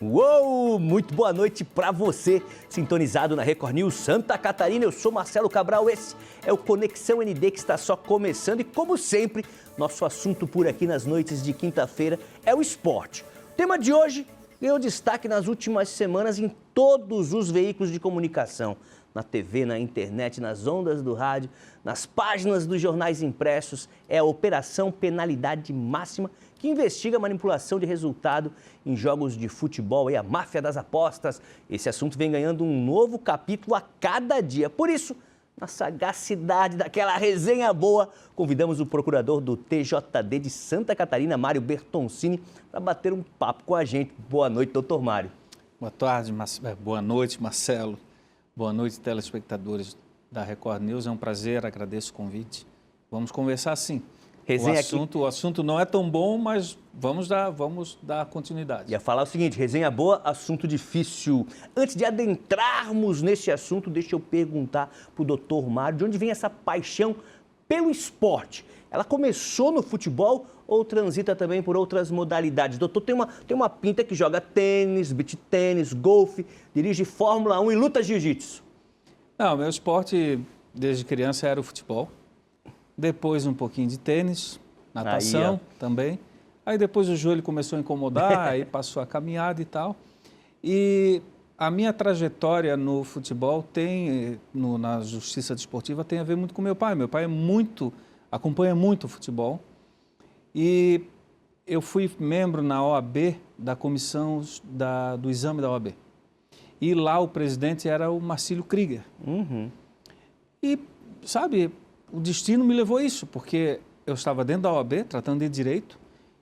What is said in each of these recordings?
Uou! Muito boa noite para você, sintonizado na Record News Santa Catarina. Eu sou Marcelo Cabral, esse é o Conexão ND que está só começando e, como sempre, nosso assunto por aqui nas noites de quinta-feira é o esporte. O tema de hoje ganhou destaque nas últimas semanas em todos os veículos de comunicação, na TV, na internet, nas ondas do rádio, nas páginas dos jornais impressos. É a Operação Penalidade Máxima, que investiga a manipulação de resultado em jogos de futebol e a máfia das apostas. Esse assunto vem ganhando um novo capítulo a cada dia. Por isso, na sagacidade daquela resenha boa, convidamos o procurador do TJD de Santa Catarina, Mário Bertoncini, para bater um papo com a gente. Boa noite, doutor Mário. Boa tarde, boa noite, Marcelo. Boa noite, telespectadores da Record News. É um prazer, agradeço o convite. Vamos conversar sim. O assunto não é tão bom, mas vamos dar continuidade. Ia falar o seguinte, resenha boa, assunto difícil. Antes de adentrarmos nesse assunto, deixa eu perguntar para o doutor Mário, de onde vem essa paixão pelo esporte? Ela começou no futebol ou transita também por outras modalidades? Doutor, tem uma pinta que joga tênis, beach tênis, golfe, dirige Fórmula 1 e luta jiu-jitsu. Não, meu esporte desde criança era o futebol. Depois um pouquinho de tênis, natação também. Aí depois o joelho começou a incomodar, aí passou a caminhada e tal. E a minha trajetória no futebol na justiça desportiva tem a ver muito com meu pai. Meu pai acompanha muito o futebol. E eu fui membro na OAB, da comissão do exame da OAB. E lá o presidente era o Marcílio Krieger. Uhum. E, sabe, o destino me levou a isso, porque eu estava dentro da OAB, tratando de direito,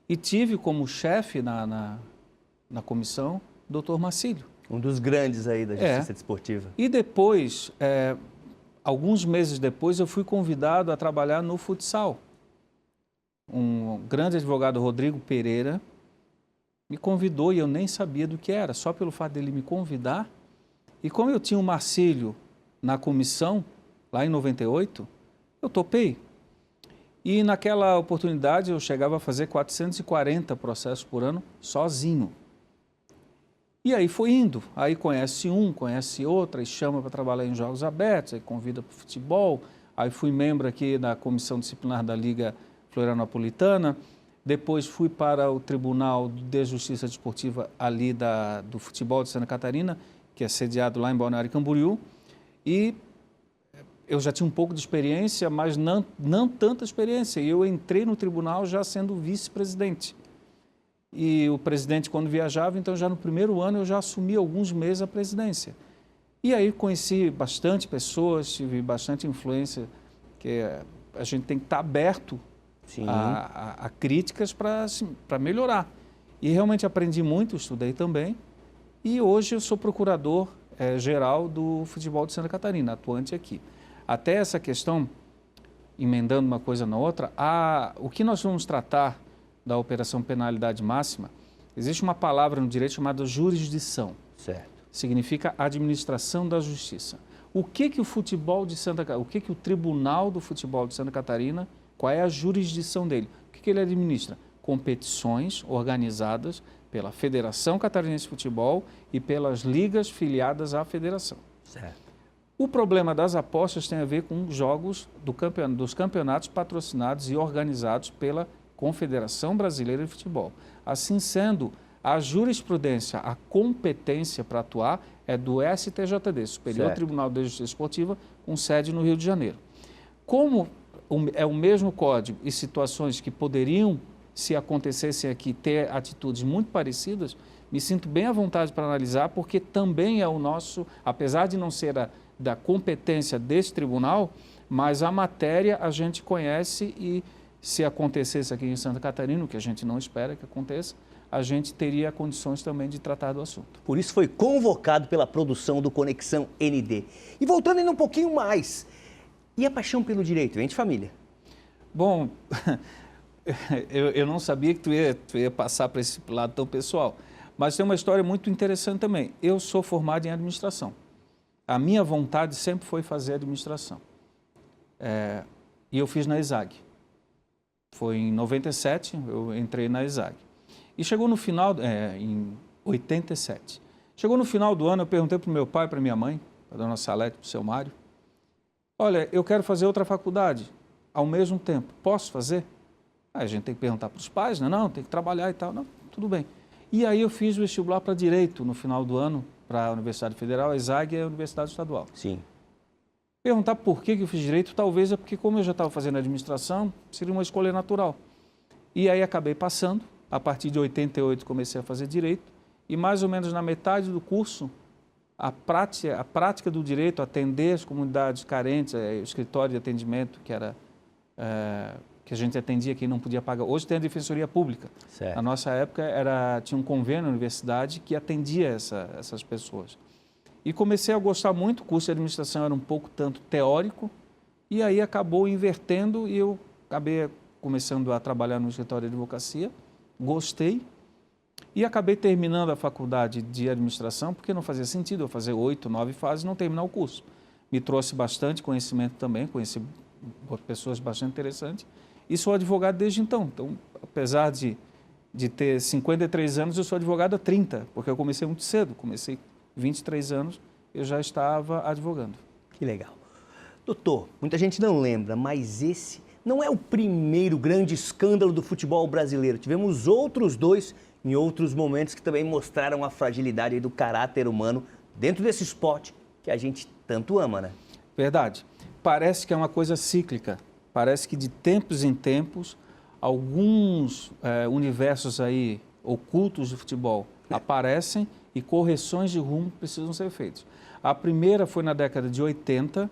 e tive como chefe na comissão o Dr. Marcílio. Um dos grandes aí da justiça desportiva. E depois, alguns meses depois, eu fui convidado a trabalhar no futsal. Um grande advogado, Rodrigo Pereira, me convidou e eu nem sabia do que era, só pelo fato dele me convidar. E como eu tinha o Marcílio na comissão, lá em 98, eu topei. E naquela oportunidade eu chegava a fazer 440 processos por ano sozinho. E aí foi indo, aí conhece um, conhece outro, aí chama para trabalhar em jogos abertos, aí convida para o futebol, aí fui membro aqui da Comissão Disciplinar da Liga Florianopolitana, depois fui para o Tribunal de Justiça Desportiva ali do futebol de Santa Catarina, que é sediado lá em Balneário Camboriú, e eu já tinha um pouco de experiência, mas não tanta experiência, e eu entrei no tribunal já sendo vice-presidente. E o presidente, quando viajava, então já no primeiro ano eu já assumi alguns meses a presidência. E aí conheci bastante pessoas, tive bastante influência, que a gente tem que estar aberto a críticas para melhorar. E realmente aprendi muito, estudei também. E hoje eu sou procurador geral do futebol de Santa Catarina, atuante aqui. Até essa questão, emendando uma coisa na outra, o que nós vamos tratar da Operação Penalidade Máxima, existe uma palavra no direito chamada jurisdição. Certo. Significa administração da justiça. O que o Tribunal do Futebol de Santa Catarina, qual é a jurisdição dele? O que ele administra? Competições organizadas pela Federação Catarinense de Futebol e pelas ligas filiadas à federação. Certo. O problema das apostas tem a ver com jogos dos campeonatos patrocinados e organizados pela Confederação Brasileira de Futebol. Assim sendo, a jurisprudência, a competência para atuar é do STJD, Superior Tribunal de Justiça Esportiva, com sede no Rio de Janeiro. Como é o mesmo código e situações que poderiam, se acontecessem aqui, ter atitudes muito parecidas, me sinto bem à vontade para analisar, porque também é o nosso, apesar de não ser da competência desse tribunal, mas a matéria a gente conhece e se acontecesse aqui em Santa Catarina, o que a gente não espera que aconteça, a gente teria condições também de tratar do assunto. Por isso foi convocado pela produção do Conexão ND. E voltando ainda um pouquinho mais, e a paixão pelo direito, vem de família? Bom, eu não sabia que tu ia passar para esse lado tão pessoal, mas tem uma história muito interessante também. Eu sou formado em administração. A minha vontade sempre foi fazer administração. E eu fiz na ESAG. Foi em 97, eu entrei na ESAG. E chegou no final, em 87. Chegou no final do ano, eu perguntei para o meu pai, para minha mãe, para a dona Salete, para o seu Mário, olha, eu quero fazer outra faculdade ao mesmo tempo, posso fazer? Aí a gente tem que perguntar para os pais, né? Não, tem que trabalhar e tal. Não, tudo bem. E aí eu fiz o vestibular para Direito no final do ano, para a Universidade Federal, a ESAG e a Universidade Estadual. Sim. Perguntar por que eu fiz Direito, talvez é porque como eu já estava fazendo administração, seria uma escolha natural. E aí acabei passando, a partir de 88 comecei a fazer Direito, e mais ou menos na metade do curso, a prática do direito, atender as comunidades carentes, o escritório de atendimento que era... que a gente atendia quem não podia pagar. Hoje tem a Defensoria Pública. Certo. Na nossa época tinha um convênio na universidade que atendia essas pessoas. E comecei a gostar muito, o curso de administração era um pouco tanto teórico, e aí acabou invertendo e eu acabei começando a trabalhar no escritório de advocacia, gostei, e acabei terminando a faculdade de administração, porque não fazia sentido eu fazer 8, 9 fases e não terminar o curso. Me trouxe bastante conhecimento também, conheci pessoas bastante interessantes, e sou advogado desde então. Então, apesar de ter 53 anos, eu sou advogado há 30, porque eu comecei muito cedo. Comecei 23 anos, eu já estava advogando. Que legal. Doutor, muita gente não lembra, mas esse não é o primeiro grande escândalo do futebol brasileiro. Tivemos outros dois em outros momentos que também mostraram a fragilidade do caráter humano dentro desse esporte que a gente tanto ama, né? Verdade. Parece que é uma coisa cíclica. Parece que de tempos em tempos, alguns universos aí ocultos do futebol aparecem e correções de rumo precisam ser feitas. A primeira foi na década de 80,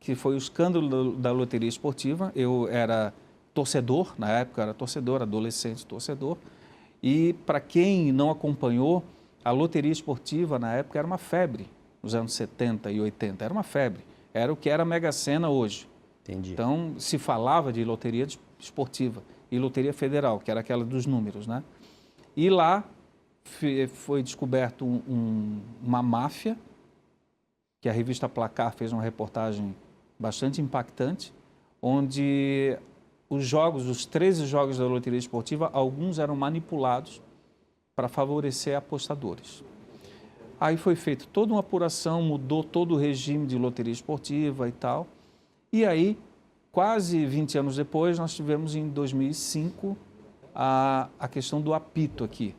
que foi o escândalo da loteria esportiva. Eu era torcedor, na época era torcedor, adolescente torcedor, e para quem não acompanhou, a loteria esportiva na época era uma febre, nos anos 70 e 80, era uma febre, era o que era a Mega Sena hoje. Entendi. Então, se falava de loteria esportiva e loteria federal, que era aquela dos números, né? E lá foi descoberto uma máfia, que a revista Placar fez uma reportagem bastante impactante, onde os 13 jogos da loteria esportiva, alguns eram manipulados para favorecer apostadores. Aí foi feita toda uma apuração, mudou todo o regime de loteria esportiva e tal. E aí, quase 20 anos depois, nós tivemos em 2005 a questão do apito aqui.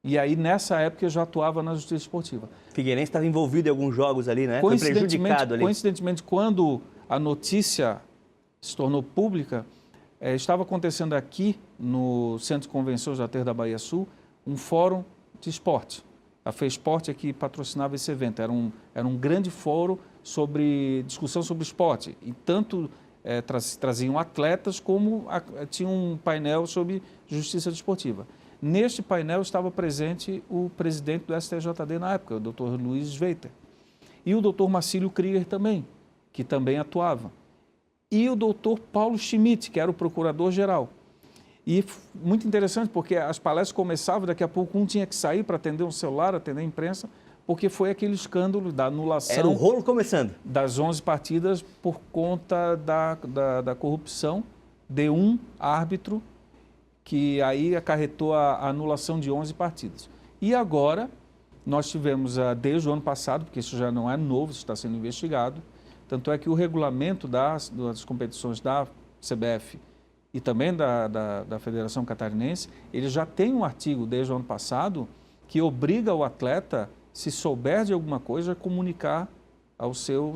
E aí, nessa época, eu já atuava na justiça esportiva. Figueirense estava envolvido em alguns jogos ali, né? Foi prejudicado ali. Coincidentemente, quando a notícia se tornou pública, estava acontecendo aqui, no Centro de Convenções do Aterro da Bahia Sul, um fórum de esporte. A FESPORT aqui patrocinava esse evento. Era um grande fórum sobre discussão sobre esporte. E tanto traziam atletas como tinha um painel sobre justiça desportiva. Neste painel estava presente o presidente do STJD na época, o Dr. Luiz Sveiter. E o Dr. Marcílio Krieger também, que também atuava. E o Dr. Paulo Schmidt, que era o procurador-geral. E muito interessante, porque as palestras começavam, daqui a pouco um tinha que sair para atender um celular, atender a imprensa, porque foi aquele escândalo da anulação... Era o rolo começando. ...das 11 partidas por conta da corrupção de um árbitro, que aí acarretou a anulação de 11 partidas. E agora, nós tivemos, desde o ano passado, porque isso já não é novo, isso está sendo investigado, tanto é que o regulamento das competições da CBF e também da Federação Catarinense, ele já tem um artigo desde o ano passado que obriga o atleta, se souber de alguma coisa, a comunicar ao seu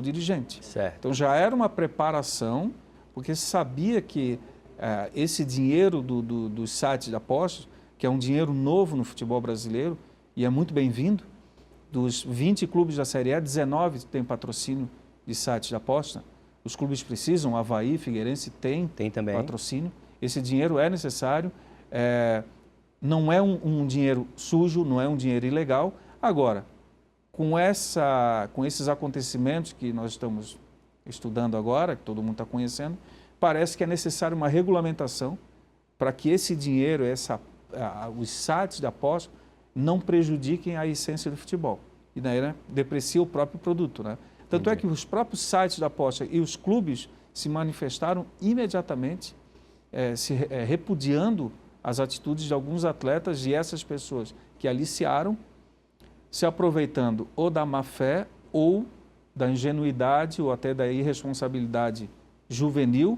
dirigente. Certo. Então já era uma preparação, porque se sabia que esse dinheiro dos sites de apostas, que é um dinheiro novo no futebol brasileiro e é muito bem-vindo, dos 20 clubes da Série A, 19 têm patrocínio de sites de aposta. Os clubes precisam, Avaí, Figueirense tem também patrocínio. Esse dinheiro é necessário, não é um dinheiro sujo, não é um dinheiro ilegal. Agora, com esses acontecimentos que nós estamos estudando agora, que todo mundo está conhecendo, parece que é necessário uma regulamentação para que esse dinheiro, os sites de aposta, não prejudiquem a essência do futebol. E daí, né, deprecia o próprio produto, né? Tanto é que os próprios sites da aposta e os clubes se manifestaram imediatamente, repudiando as atitudes de alguns atletas e essas pessoas que aliciaram, se aproveitando ou da má-fé ou da ingenuidade ou até da irresponsabilidade juvenil.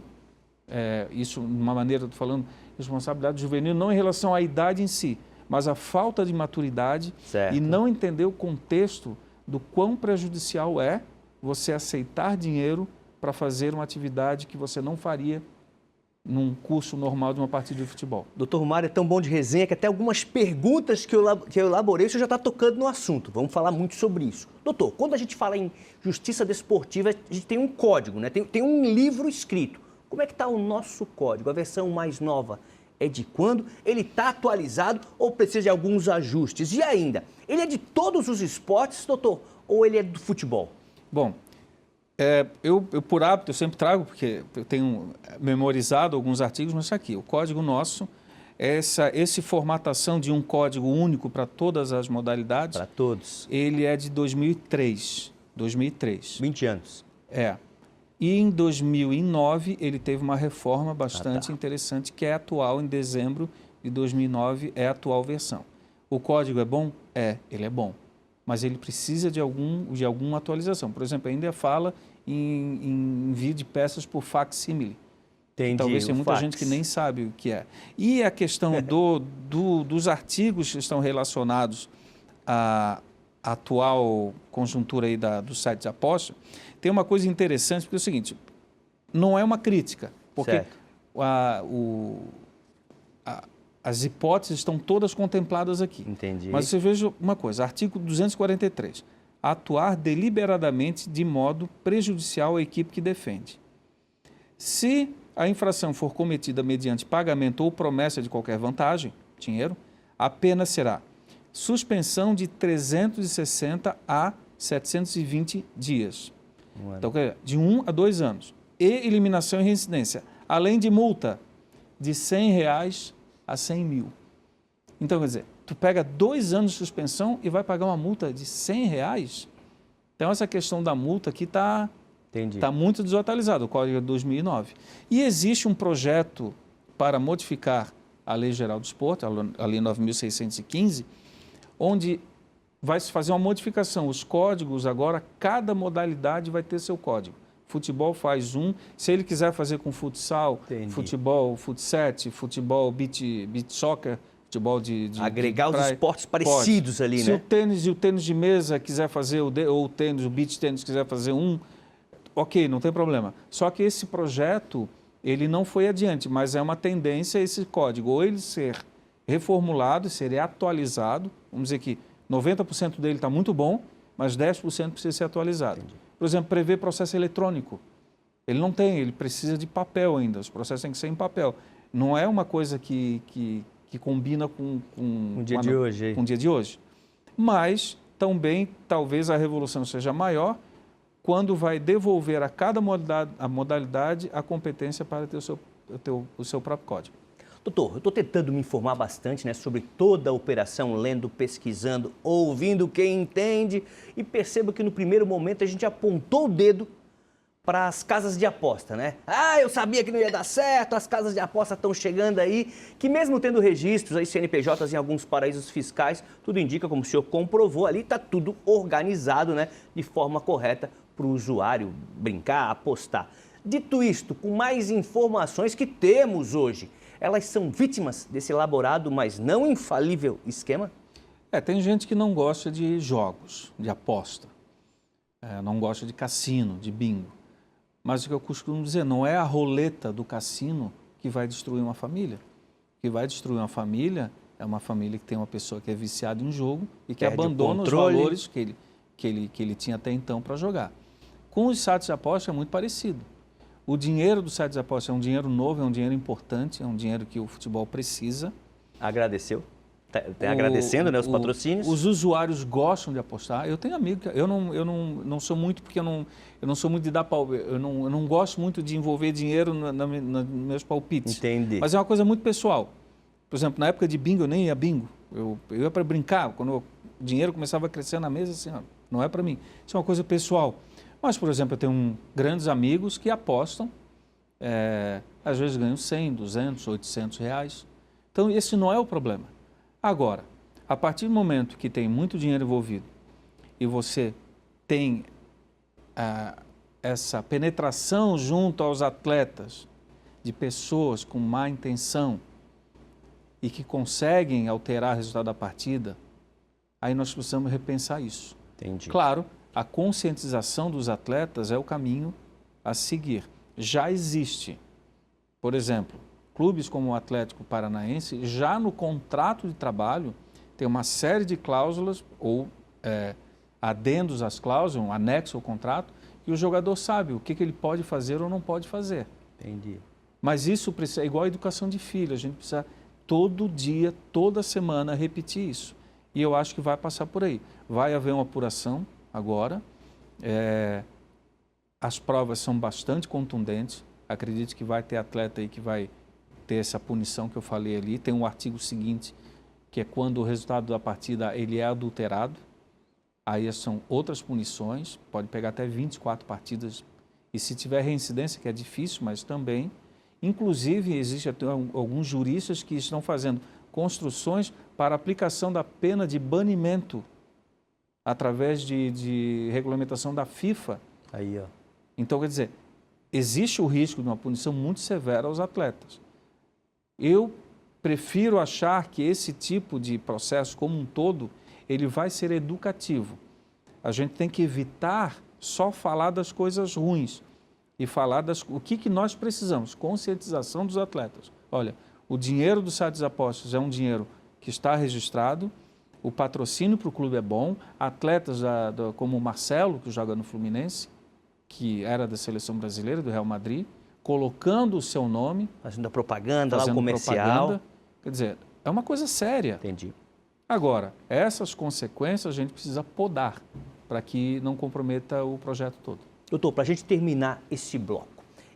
Isso, de uma maneira, estou falando responsabilidade juvenil não em relação à idade em si, mas a falta de maturidade certo. E não entender o contexto do quão prejudicial é você aceitar dinheiro para fazer uma atividade que você não faria num curso normal de uma partida de futebol. Doutor Romário é tão bom de resenha que até algumas perguntas que eu elaborei, o senhor já está tocando no assunto. Vamos falar muito sobre isso. Doutor, quando a gente fala em justiça desportiva, a gente tem um código, né? Tem um livro escrito. Como é que está o nosso código? A versão mais nova é de quando? Ele está atualizado ou precisa de alguns ajustes? E ainda, ele é de todos os esportes, doutor, ou ele é do futebol? Bom, eu por hábito, eu sempre trago, porque eu tenho memorizado alguns artigos, mas isso aqui, o código nosso, essa formatação de um código único para todas as modalidades. Para todos. Ele é de 2003. 2003. 20 anos. E em 2009 ele teve uma reforma bastante interessante, que é atual, em dezembro de 2009, é a atual versão. O código é bom? Ele é bom. Mas ele precisa de alguma atualização. Por exemplo, ainda fala em envio de peças por facsímile. Entendi. Talvez tenha muita gente que nem sabe o que é. E a questão dos artigos que estão relacionados à atual conjuntura aí do site de aposta, tem uma coisa interessante, porque é o seguinte, não é uma crítica, porque as hipóteses estão todas contempladas aqui. Entendi. Mas você veja uma coisa, artigo 243, atuar deliberadamente de modo prejudicial à equipe que defende. Se a infração for cometida mediante pagamento ou promessa de qualquer vantagem, dinheiro, a pena será suspensão de 360 a 720 dias. Então, de 1 a 2 anos. E eliminação e reincidência, além de multa de R$100 a 100 mil. Então, quer dizer, tu pega 2 anos de suspensão e vai pagar uma multa de R$100? Então, essa questão da multa aqui está muito desatualizada, o Código de 2009. E existe um projeto para modificar a Lei Geral do Esporte, a Lei 9.615, onde vai se fazer uma modificação. Os códigos agora, cada modalidade vai ter seu código. Futebol faz se ele quiser fazer com futsal, futebol, futset, futebol, beach soccer, futebol de agregar os esportes parecidos ali, né? Se o tênis de mesa quiser fazer, ou o beach tênis quiser fazer ok, não tem problema. Só que esse projeto, ele não foi adiante, mas é uma tendência esse código, ou ele ser reformulado, ser atualizado, vamos dizer que 90% dele está muito bom, mas 10% precisa ser atualizado. Entendi. Por exemplo, prever processo eletrônico. Ele não tem, ele precisa de papel ainda, os processos têm que ser em papel. Não é uma coisa que combina com o dia de hoje. Mas, também, talvez a revolução seja maior quando vai devolver a cada modalidade a competência para ter o seu próprio código. Doutor, eu estou tentando me informar bastante, né, sobre toda a operação, lendo, pesquisando, ouvindo quem entende, e percebo que no primeiro momento a gente apontou o dedo para as casas de aposta, né? Eu sabia que não ia dar certo, as casas de aposta estão chegando aí, que mesmo tendo registros, aí CNPJs em alguns paraísos fiscais, tudo indica, como o senhor comprovou ali, está tudo organizado, né, de forma correta para o usuário brincar, apostar. Dito isto, com mais informações que temos hoje, elas são vítimas desse elaborado, mas não infalível esquema? Tem gente que não gosta de jogos, de aposta, não gosta de cassino, de bingo. Mas o que eu costumo dizer, não é a roleta do cassino que vai destruir uma família. O que vai destruir uma família é uma família que tem uma pessoa que é viciada em jogo e que abandona os valores que ele tinha até então para jogar. Com os sites de aposta é muito parecido. O dinheiro do site de aposta é um dinheiro novo, é um dinheiro importante, é um dinheiro que o futebol precisa. Agradeceu? Agradecendo, né, os patrocínios? Os usuários gostam de apostar. Eu tenho amigo, eu não sou muito, porque eu não sou muito de dar palpite, eu não gosto muito de envolver dinheiro nos meus palpites. Entendi. Mas é uma coisa muito pessoal. Por exemplo, na época de bingo, eu nem ia bingo. Eu ia para brincar, quando o dinheiro começava a crescer na mesa, assim, não é para mim. Isso é uma coisa pessoal. Mas, por exemplo, eu tenho grandes amigos que apostam, às vezes ganham 100, 200, 800 reais. Então, esse não é o problema. Agora, A partir do momento que tem muito dinheiro envolvido e você tem essa penetração junto aos atletas de pessoas com má intenção e que conseguem alterar o resultado da partida, aí nós precisamos repensar isso. Entendi. Claro, a conscientização dos atletas é o caminho a seguir. Já existe, por exemplo, clubes como o Atlético Paranaense, já no contrato de trabalho, tem uma série de cláusulas ou adendos às cláusulas, um anexo ao contrato, e o jogador sabe o que ele pode fazer ou não pode fazer. Entendi. Mas isso precisa, é igual a educação de filho, a gente precisa todo dia, toda semana repetir isso. E eu acho que vai passar por aí. Vai haver uma apuração agora, as provas são bastante contundentes, acredito que vai ter atleta aí que vai ter essa punição que eu falei ali. Tem um artigo seguinte, que é quando o resultado da partida ele é adulterado, aí são outras punições, pode pegar até 24 partidas, e se tiver reincidência, que é difícil, mas também, inclusive, existem alguns juristas que estão fazendo construções para aplicação da pena de banimento através de regulamentação da FIFA. Aí, ó. Então, quer dizer, existe o risco de uma punição muito severa aos atletas. Eu prefiro achar que esse tipo de processo como um todo, ele vai ser educativo. A gente tem que evitar só falar das coisas ruins e falar o que nós precisamos, conscientização dos atletas. Olha, o dinheiro do site dos apostas é um dinheiro que está registrado, o patrocínio para o clube é bom, atletas como o Marcelo, que joga no Fluminense, que era da seleção brasileira, do Real Madrid, colocando o seu nome. Fazendo a propaganda, lá o comercial. Propaganda. Quer dizer, é uma coisa séria. Entendi. Agora, essas consequências a gente precisa podar para que não comprometa o projeto todo. Doutor, para a gente terminar esse bloco,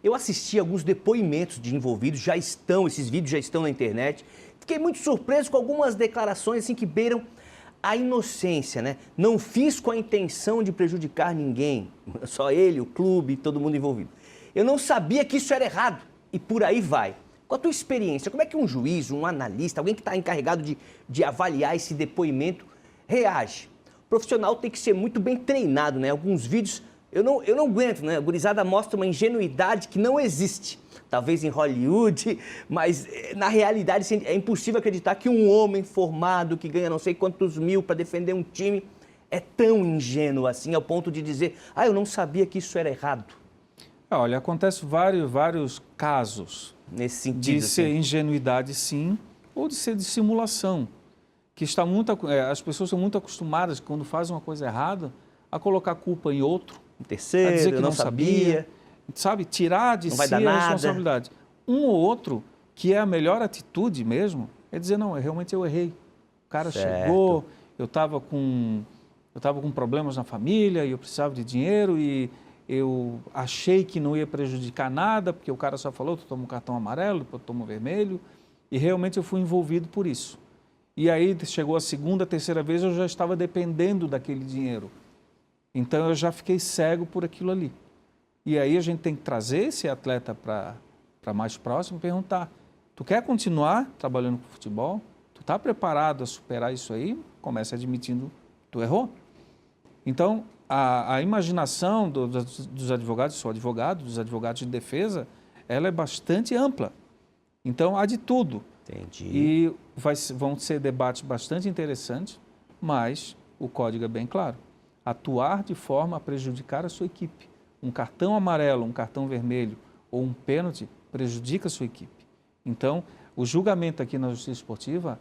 eu assisti alguns depoimentos de envolvidos, esses vídeos já estão na internet. Fiquei muito surpreso com algumas declarações assim que beiram a inocência, né? Não fiz com a intenção de prejudicar ninguém, só ele, o clube, todo mundo envolvido. Eu não sabia que isso era errado e por aí vai. Com a tua experiência, como é que um juiz, um analista, alguém que está encarregado de avaliar esse depoimento reage? O profissional tem que ser muito bem treinado, né? Alguns vídeos eu não aguento, né? A gurizada mostra uma ingenuidade que não existe. Talvez em Hollywood, mas na realidade é impossível acreditar que um homem formado que ganha não sei quantos mil para defender um time é tão ingênuo assim, ao ponto de dizer, eu não sabia que isso era errado. Olha, acontece vários casos nesse sentido, de ser ingenuidade, sim, ou de ser dissimulação, que as pessoas são muito acostumadas, quando fazem uma coisa errada, a colocar a culpa em outro, um terceiro, a dizer que não sabia, sabe, tirar de si a responsabilidade. Um ou outro, que é a melhor atitude mesmo, é dizer, não, realmente eu errei. O cara chegou, eu estava com problemas na família e eu precisava de dinheiro e eu achei que não ia prejudicar nada, porque o cara só falou, tu toma um cartão amarelo, depois toma um vermelho, e realmente eu fui envolvido por isso. E aí chegou a segunda, terceira vez, eu já estava dependendo daquele dinheiro. Então eu já fiquei cego por aquilo ali. E aí a gente tem que trazer esse atleta para mais próximo e perguntar, tu quer continuar trabalhando com futebol? Tu está preparado a superar isso aí? Começa admitindo que tu errou. Então, a imaginação dos advogados, sou advogado, dos advogados de defesa, ela é bastante ampla. Então, há de tudo. Entendi. E vão ser debates bastante interessantes, mas o código é bem claro. Atuar de forma a prejudicar a sua equipe. Um cartão amarelo, um cartão vermelho ou um pênalti prejudica a sua equipe. Então, o julgamento aqui na Justiça Esportiva,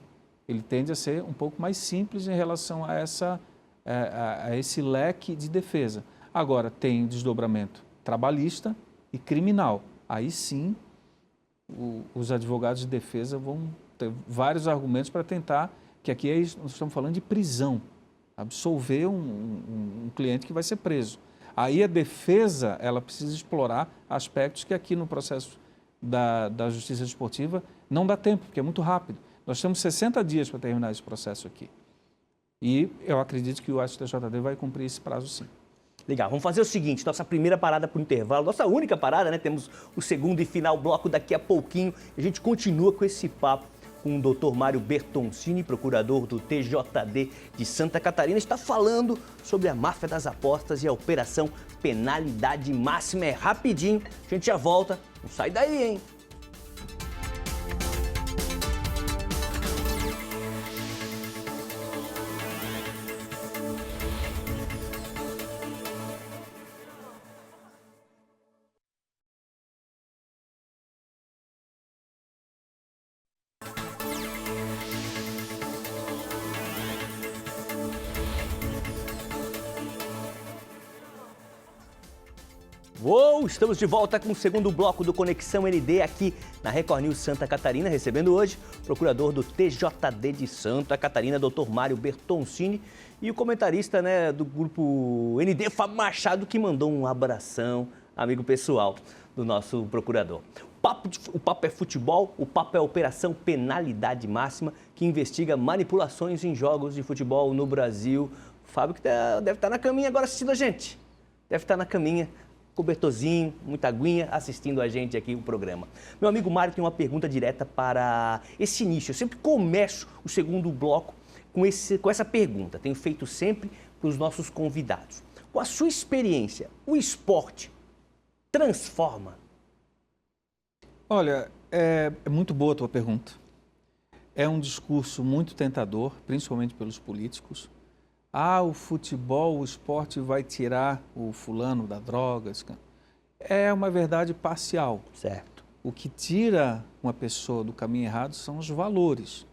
ele tende a ser um pouco mais simples em relação a esse leque de defesa. Agora, tem desdobramento trabalhista e criminal. Aí sim, os advogados de defesa vão ter vários argumentos para tentar, que aqui nós estamos falando de prisão, absolver um cliente que vai ser preso. Aí a defesa, ela precisa explorar aspectos que aqui no processo da Justiça Esportiva não dá tempo, porque é muito rápido. Nós temos 60 dias para terminar esse processo aqui. E eu acredito que o STJD vai cumprir esse prazo, sim. Legal, vamos fazer o seguinte, nossa primeira parada para o intervalo, nossa única parada, né? Temos o segundo e final bloco daqui a pouquinho. A gente continua com esse papo com o Dr. Mário Bertoncini, procurador do TJD de Santa Catarina, está falando sobre a máfia das apostas e a operação Penalidade Máxima. É rapidinho, a gente já volta. Não sai daí, hein? Uou, estamos de volta com o segundo bloco do Conexão ND aqui na Record News Santa Catarina, recebendo hoje o procurador do TJD de Santa Catarina, Dr. Mário Bertoncini, e o comentarista, né, do grupo ND, Fábio Machado, que mandou um abração, amigo pessoal do nosso procurador. O papo é futebol, o papo é Operação Penalidade Máxima, que investiga manipulações em jogos de futebol no Brasil. O Fábio que deve estar na caminha agora assistindo a gente, deve estar na caminha, cobertorzinho, muita aguinha, assistindo a gente aqui o programa. Meu amigo Mário tem uma pergunta direta para esse início. Eu sempre começo o segundo bloco com essa pergunta. Tenho feito sempre para os nossos convidados. Com a sua experiência, o esporte transforma? Olha, é muito boa a tua pergunta. É um discurso muito tentador, principalmente pelos políticos. O futebol, o esporte vai tirar o fulano da droga. É uma verdade parcial. Certo. O que tira uma pessoa do caminho errado são os valores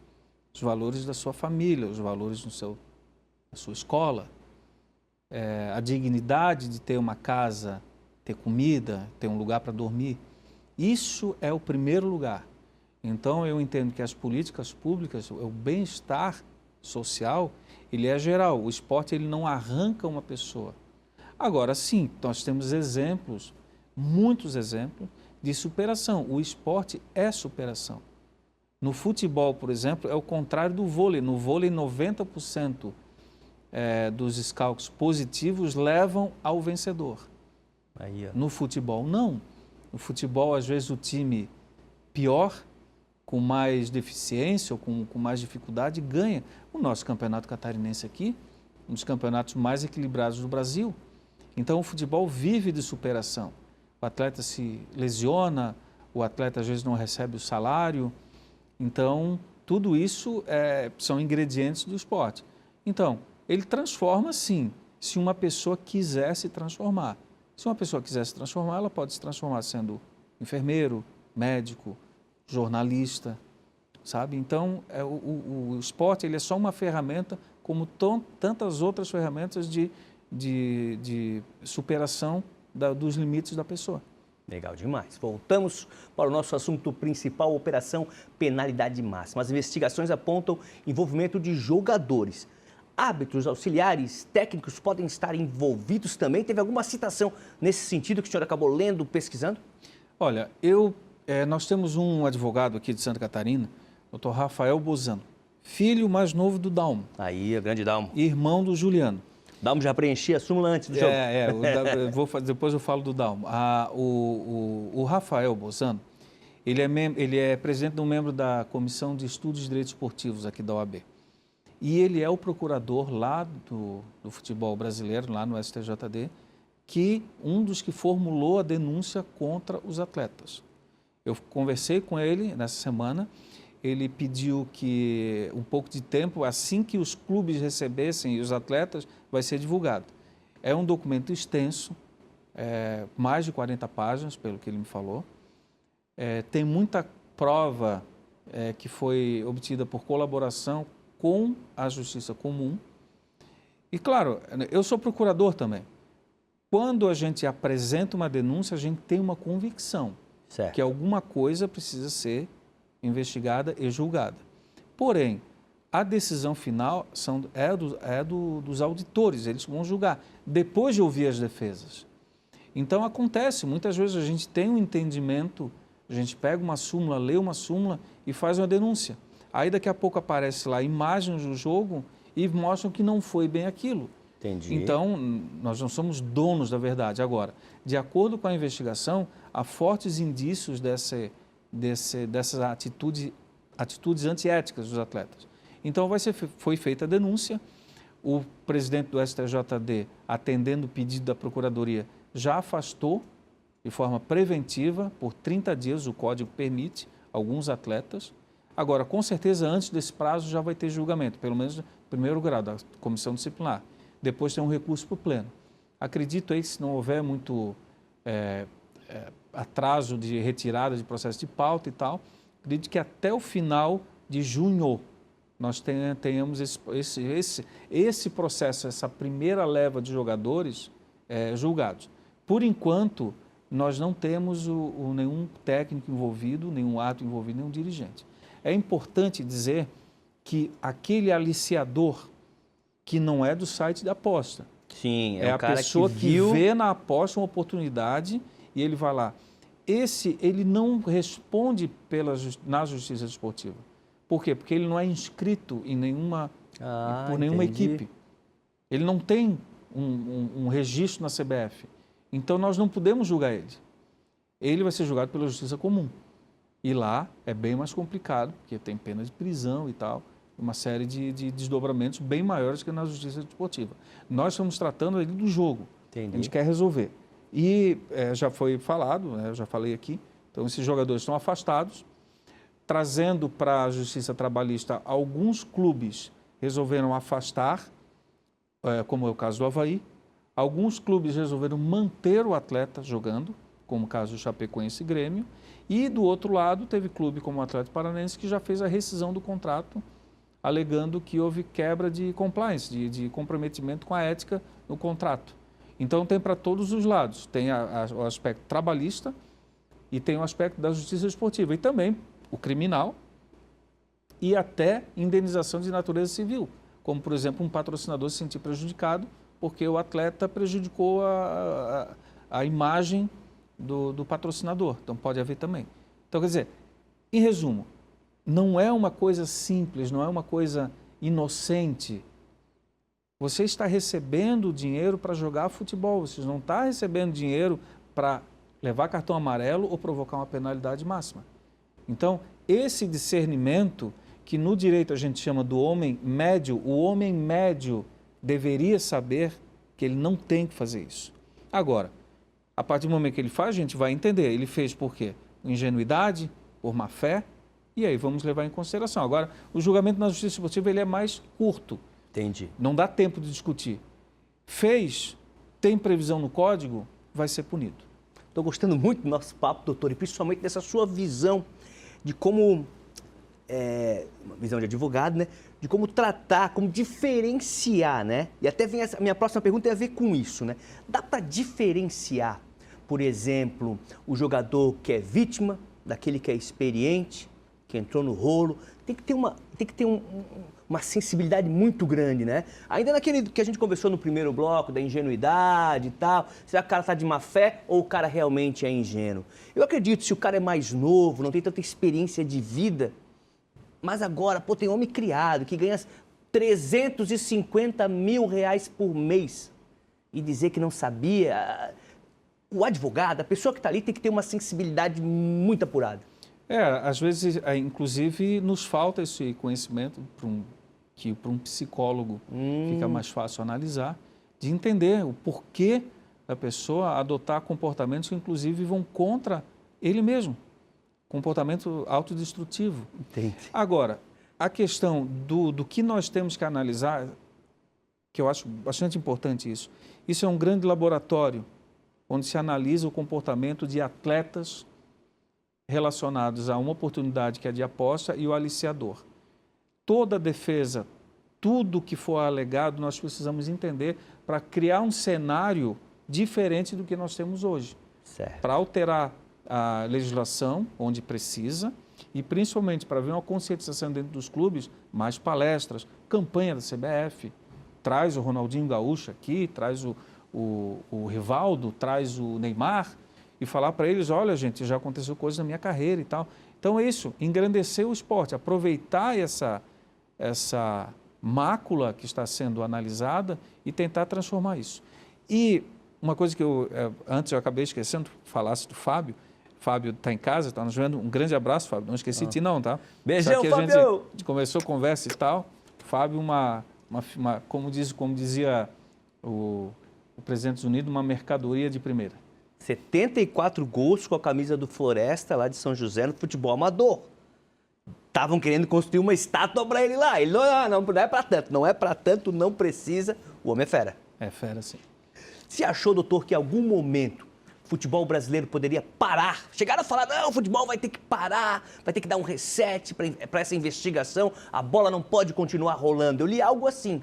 da sua família, os valores da sua escola, a dignidade de ter uma casa, ter comida, ter um lugar para dormir. Isso é o primeiro lugar. Então, eu entendo que as políticas públicas, o bem-estar social, ele é geral. O esporte, ele não arranca uma pessoa. Agora, sim, nós temos exemplos, muitos exemplos, de superação. O esporte é superação. No futebol, por exemplo, é o contrário do vôlei. No vôlei, 90% dos scouts positivos levam ao vencedor. Aí, No futebol, não. No futebol, às vezes, o time pior, com mais deficiência ou com mais dificuldade, ganha. O nosso campeonato catarinense aqui, um dos campeonatos mais equilibrados do Brasil. Então, o futebol vive de superação. O atleta se lesiona, o atleta às vezes não recebe o salário. Então, tudo isso são ingredientes do esporte. Então, ele transforma sim, se uma pessoa quiser se transformar. Se uma pessoa quiser se transformar, ela pode se transformar sendo enfermeiro, médico, jornalista, sabe? Então, o esporte ele é só uma ferramenta, como tantas outras ferramentas de superação dos limites da pessoa. Legal demais. Voltamos para o nosso assunto principal, Operação Penalidade Máxima. As investigações apontam envolvimento de jogadores. Árbitros, auxiliares, técnicos podem estar envolvidos também? Teve alguma citação nesse sentido que o senhor acabou lendo, pesquisando? Olha, nós temos um advogado aqui de Santa Catarina, Dr. Rafael Bozano, filho mais novo do Dalmo. Aí, o grande Dalmo. Irmão do Juliano. Dalmo já preenchia a súmula antes do jogo. Depois eu falo do Dalmo. O Rafael Bozano, ele é presidente de um membro da Comissão de Estudos de Direitos Esportivos aqui da OAB. E ele é o procurador lá do futebol brasileiro, lá no STJD, um dos que formulou a denúncia contra os atletas. Eu conversei com ele nessa semana, ele pediu que um pouco de tempo, assim que os clubes recebessem e os atletas, vai ser divulgado. É um documento extenso, mais de 40 páginas, pelo que ele me falou. Tem muita prova que foi obtida por colaboração com a Justiça Comum. E, claro, eu sou procurador também. Quando a gente apresenta uma denúncia, a gente tem uma convicção que alguma coisa precisa ser investigada e julgada. Porém, a decisão final dos auditores, eles vão julgar, depois de ouvir as defesas. Então, acontece, muitas vezes a gente tem um entendimento, a gente pega uma súmula, lê uma súmula e faz uma denúncia. Aí, daqui a pouco, aparece lá imagens do jogo e mostram que não foi bem aquilo. Entendi. Então, nós não somos donos da verdade. Agora, de acordo com a investigação, há fortes indícios dessa atitude atitudes antiéticas dos atletas. Então foi feita a denúncia, o presidente do STJD, atendendo o pedido da Procuradoria, já afastou de forma preventiva, por 30 dias, o Código permite, alguns atletas. Agora, com certeza, antes desse prazo já vai ter julgamento, pelo menos no primeiro grau da comissão disciplinar. Depois tem um recurso para o pleno. Acredito aí que se não houver muito atraso de retirada de processo de pauta e tal, acredito que até o final de junho nós tenhamos esse processo, essa primeira leva de jogadores julgados. Por enquanto, nós não temos nenhum técnico envolvido, nenhum ato envolvido, nenhum dirigente. É importante dizer que aquele aliciador que não é do site da aposta. Sim, é o a cara pessoa que viu... vê na aposta uma oportunidade e ele vai lá. Ele não responde na justiça desportiva. Por quê? Porque ele não é inscrito em por nenhuma equipe. Ele não tem um registro na CBF. Então, nós não podemos julgar ele. Ele vai ser julgado pela justiça comum. E lá é bem mais complicado, porque tem pena de prisão e tal, uma série de desdobramentos bem maiores que na justiça desportiva. Nós estamos tratando ali do jogo. Entendi. A gente quer resolver. E já foi falado, eu já falei aqui, então esses jogadores estão afastados, trazendo para a justiça trabalhista, alguns clubes resolveram afastar, como é o caso do Avaí. Alguns clubes resolveram manter o atleta jogando, como o caso do Chapecoense e Grêmio, e do outro lado teve clube como o Atlético Paranaense que já fez a rescisão do contrato, alegando que houve quebra de compliance, de comprometimento com a ética no contrato. Então tem para todos os lados, tem o aspecto trabalhista e tem o aspecto da justiça esportiva e também o criminal e até indenização de natureza civil, como por exemplo um patrocinador se sentir prejudicado porque o atleta prejudicou a imagem do patrocinador. Então, pode haver também. Então, quer dizer, em resumo, não é uma coisa simples, não é uma coisa inocente. Você está recebendo dinheiro para jogar futebol, você não está recebendo dinheiro para levar cartão amarelo ou provocar uma penalidade máxima. Então, esse discernimento, que no direito a gente chama do homem médio, o homem médio deveria saber que ele não tem que fazer isso. Agora, a partir do momento que ele faz, a gente vai entender. Ele fez por quê? Por ingenuidade, por má fé, e aí vamos levar em consideração. Agora, o julgamento na justiça esportiva ele é mais curto. Entendi. Não dá tempo de discutir. Fez, tem previsão no código, vai ser punido. Estou gostando muito do nosso papo, doutor, e principalmente dessa sua visão de como, uma visão de advogado, né? De como tratar, como diferenciar, né? E até vem a minha próxima pergunta tem a ver com isso, né? Dá para diferenciar, por exemplo, o jogador que é vítima daquele que é experiente, que entrou no rolo? Tem que ter uma sensibilidade muito grande, né? Ainda naquele que a gente conversou no primeiro bloco, da ingenuidade e tal, será que o cara está de má fé ou o cara realmente é ingênuo? Eu acredito, se o cara é mais novo, não tem tanta experiência de vida, mas agora, tem homem criado que ganha 350 mil reais por mês e dizer que não sabia, o advogado, a pessoa que está ali tem que ter uma sensibilidade muito apurada. Às vezes, inclusive, nos falta esse conhecimento que para um psicólogo fica mais fácil analisar, de entender o porquê da pessoa adotar comportamentos que, inclusive, vão contra ele mesmo. Comportamento autodestrutivo. Entendi. Agora, a questão do que nós temos que analisar, que eu acho bastante importante isso é um grande laboratório onde se analisa o comportamento de atletas relacionados a uma oportunidade que é de aposta e o aliciador. Toda defesa, tudo que for alegado, nós precisamos entender para criar um cenário diferente do que nós temos hoje. Certo. Para alterar a legislação onde precisa e principalmente para ver uma conscientização dentro dos clubes, mais palestras, campanha da CBF, traz o Ronaldinho Gaúcho aqui, traz o Rivaldo, traz o Neymar e falar para eles, olha gente, já aconteceu coisa na minha carreira e tal. Então é isso, engrandecer o esporte, aproveitar essa mácula que está sendo analisada e tentar transformar isso. E uma coisa que antes eu acabei esquecendo, falasse do Fábio Fábio está em casa, está nos vendo. Um grande abraço, Fábio. Não esqueci de ti não, tá? Beijão, Fábio! Fábio! A gente começou a conversa e tal. Fábio, como dizia o presidente dos Unidos, uma mercadoria de primeira. 74 gols com a camisa do Floresta, lá de São José, no futebol amador. Estavam querendo construir uma estátua para ele lá. Ele não é para tanto, não é para tanto, não precisa. O homem é fera. É fera, sim. Você achou, doutor, que em algum momento o futebol brasileiro poderia parar? Chegaram a falar, não, o futebol vai ter que parar, vai ter que dar um reset para essa investigação, a bola não pode continuar rolando. Eu li algo assim.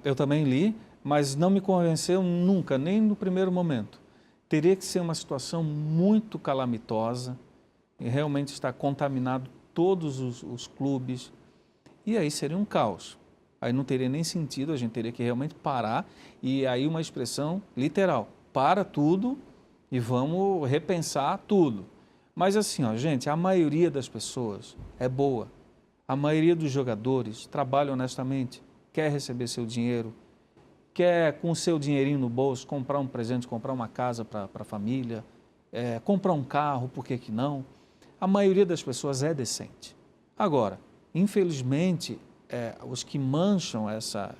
Eu também li, mas não me convenceu nunca, nem no primeiro momento. Teria que ser uma situação muito calamitosa, e realmente está contaminado todos os clubes, e aí seria um caos. Aí não teria nem sentido, a gente teria que realmente parar, e aí uma expressão literal, para tudo e vamos repensar tudo. Mas assim, gente, a maioria das pessoas é boa, a maioria dos jogadores trabalha honestamente, quer receber seu dinheiro, quer com o seu dinheirinho no bolso comprar um presente, comprar uma casa para a família, comprar um carro, por que não? A maioria das pessoas é decente. Agora, infelizmente, os que mancham essa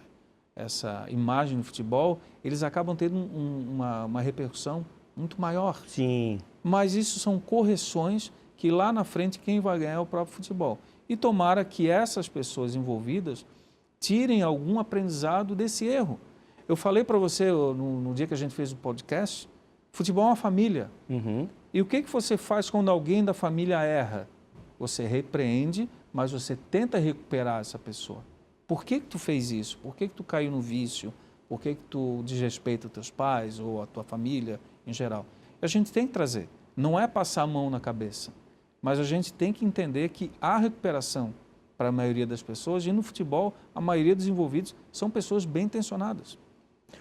imagem no futebol, eles acabam tendo uma repercussão muito maior. Sim. Mas isso são correções que lá na frente quem vai ganhar é o próprio futebol. E tomara que essas pessoas envolvidas tirem algum aprendizado desse erro. Eu falei para você no dia que a gente fez o podcast, futebol é uma família. Uhum. E o que você faz quando alguém da família erra? Você repreende, mas você tenta recuperar essa pessoa. Por que tu fez isso? Por que tu caiu no vício? Por que tu desrespeita os teus pais ou a tua família em geral? A gente tem que trazer. Não é passar a mão na cabeça, mas a gente tem que entender que há recuperação para a maioria das pessoas e no futebol a maioria dos envolvidos são pessoas bem intencionadas.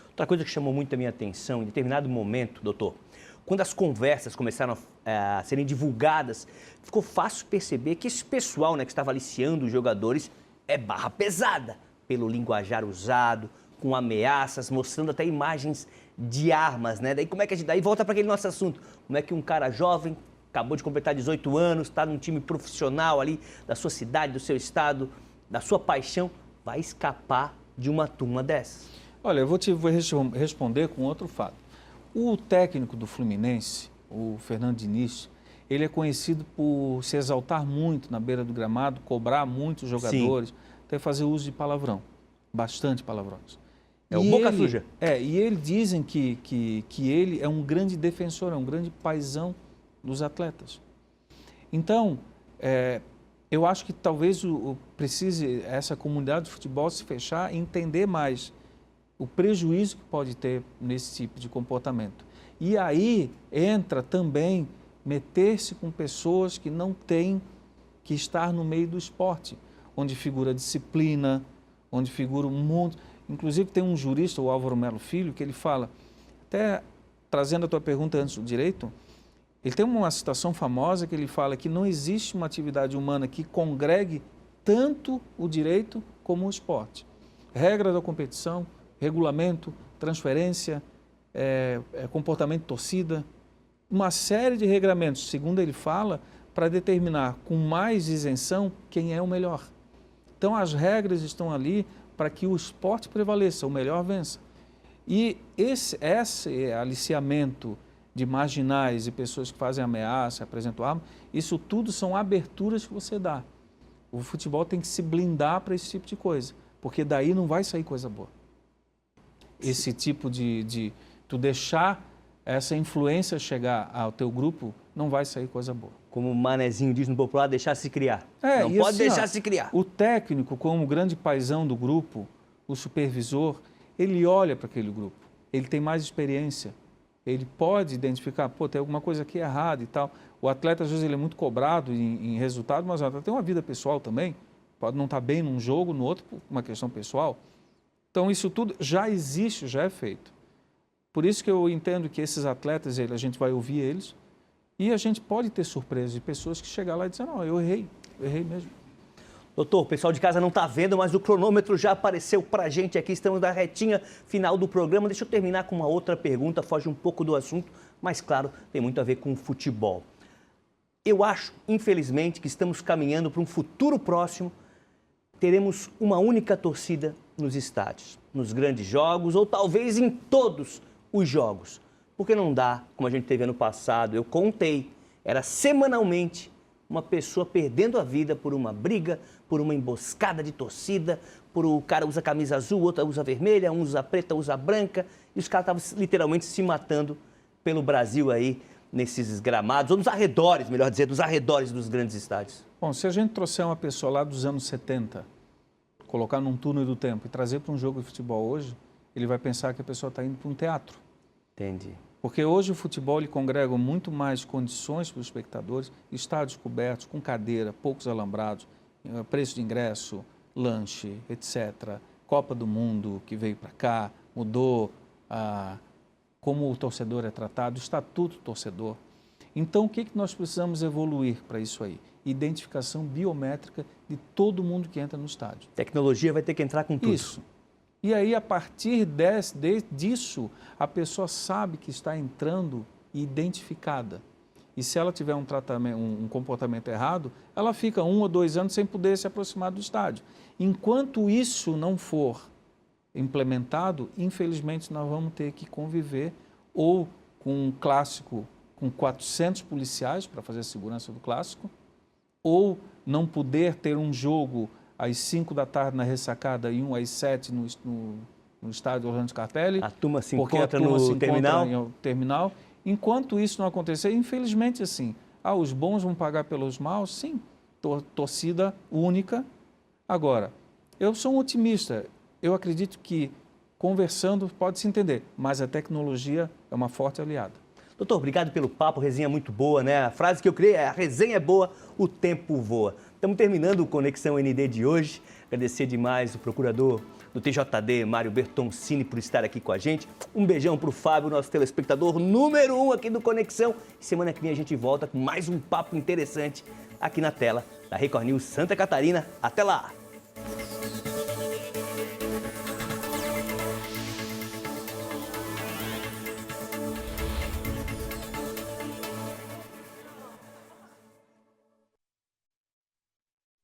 Outra coisa que chamou muito a minha atenção, em determinado momento, doutor, quando as conversas começaram a serem divulgadas, ficou fácil perceber que esse pessoal, que estava aliciando os jogadores é barra pesada, pelo linguajar usado, com ameaças, mostrando até imagens de armas, Daí como é que a gente... Daí volta para aquele nosso assunto. Como é que um cara jovem, acabou de completar 18 anos, está num time profissional ali, da sua cidade, do seu estado, da sua paixão, vai escapar de uma turma dessas? Olha, eu vou responder com outro fato. O técnico do Fluminense, o Fernando Diniz, ele é conhecido por se exaltar muito na beira do gramado, cobrar muitos jogadores, até fazer uso de palavrão, bastante palavrões. É o boca suja. E eles dizem que ele é um grande defensor, é um grande paizão dos atletas. Então, eu acho que talvez precise essa comunidade de futebol se fechar e entender mais o prejuízo que pode ter nesse tipo de comportamento. E aí entra também meter-se com pessoas que não têm que estar no meio do esporte, onde figura disciplina, onde figura um mundo. Inclusive tem um jurista, o Álvaro Melo Filho, que ele fala, até trazendo a tua pergunta antes do direito, ele tem uma citação famosa que ele fala que não existe uma atividade humana que congregue tanto o direito como o esporte. Regra da competição, regulamento, transferência, comportamento de torcida, uma série de regramentos, segundo ele fala, para determinar com mais isenção quem é o melhor. Então as regras estão ali para que o esporte prevaleça, o melhor vença. E esse aliciamento de marginais e pessoas que fazem ameaça, apresentam arma, isso tudo são aberturas que você dá. O futebol tem que se blindar para esse tipo de coisa, porque daí não vai sair coisa boa. Esse tipo de tu deixar essa influência chegar ao teu grupo, não vai sair coisa boa. Como o Manezinho diz no popular, deixar se criar. Não pode assim, deixar se criar. O técnico, como grande paizão do grupo, o supervisor, ele olha para aquele grupo, ele tem mais experiência, ele pode identificar, tem alguma coisa aqui errada e tal. O atleta, às vezes, ele é muito cobrado em resultado, mas o atleta tem uma vida pessoal também, pode não estar bem num jogo, no outro, por uma questão pessoal. Então, isso tudo já existe, já é feito. Por isso que eu entendo que esses atletas, a gente vai ouvir eles e a gente pode ter surpresa de pessoas que chegam lá e dizem, não, eu errei mesmo. Doutor, o pessoal de casa não está vendo, mas o cronômetro já apareceu para a gente aqui. Estamos na retinha final do programa. Deixa eu terminar com uma outra pergunta, foge um pouco do assunto, mas, claro, tem muito a ver com o futebol. Eu acho, infelizmente, que estamos caminhando para um futuro próximo. Teremos uma única torcida nos estádios, nos grandes jogos ou talvez em todos os jogos. Porque não dá, como a gente teve ano passado, eu contei, era semanalmente uma pessoa perdendo a vida por uma briga, por uma emboscada de torcida, por o cara usa camisa azul, outro usa vermelha, um usa preta, usa branca, e os caras estavam literalmente se matando pelo Brasil aí, nesses gramados, ou nos arredores, melhor dizer, dos arredores dos grandes estádios. Bom, se a gente trouxer uma pessoa lá dos anos 70, colocar num túnel do tempo e trazer para um jogo de futebol hoje, ele vai pensar que a pessoa está indo para um teatro. Entendi. Porque hoje o futebol ele congrega muito mais condições para os espectadores, estádios cobertos, com cadeira, poucos alambrados, preço de ingresso, lanche, etc. Copa do Mundo que veio para cá, mudou como o torcedor é tratado, o estatuto do torcedor. Então, o que nós precisamos evoluir para isso aí? Identificação biométrica de todo mundo que entra no estádio. Tecnologia vai ter que entrar com tudo. Isso. E aí, a partir disso, a pessoa sabe que está entrando identificada. E se ela tiver um comportamento errado, ela fica 1 ou 2 anos sem poder se aproximar do estádio. Enquanto isso não for implementado, infelizmente nós vamos ter que conviver ou com um clássico com 400 policiais para fazer a segurança do clássico, ou não poder ter um jogo às 5 da tarde na ressacada e um às 7 no estádio Orlando Scarpelli. A turma se encontra no terminal. Enquanto isso não acontecer, infelizmente assim, os bons vão pagar pelos maus? Sim, torcida única. Agora, eu sou um otimista, eu acredito que conversando pode se entender, mas a tecnologia é uma forte aliada. Doutor, obrigado pelo papo, resenha muito boa, né? A frase que eu criei é: a resenha é boa, o tempo voa. Estamos terminando o Conexão ND de hoje. Agradecer demais o procurador do TJD, Mário Bertoncini, por estar aqui com a gente. Um beijão para o Fábio, nosso telespectador número 1 aqui do Conexão. Semana que vem a gente volta com mais um papo interessante aqui na tela da Record News Santa Catarina. Até lá!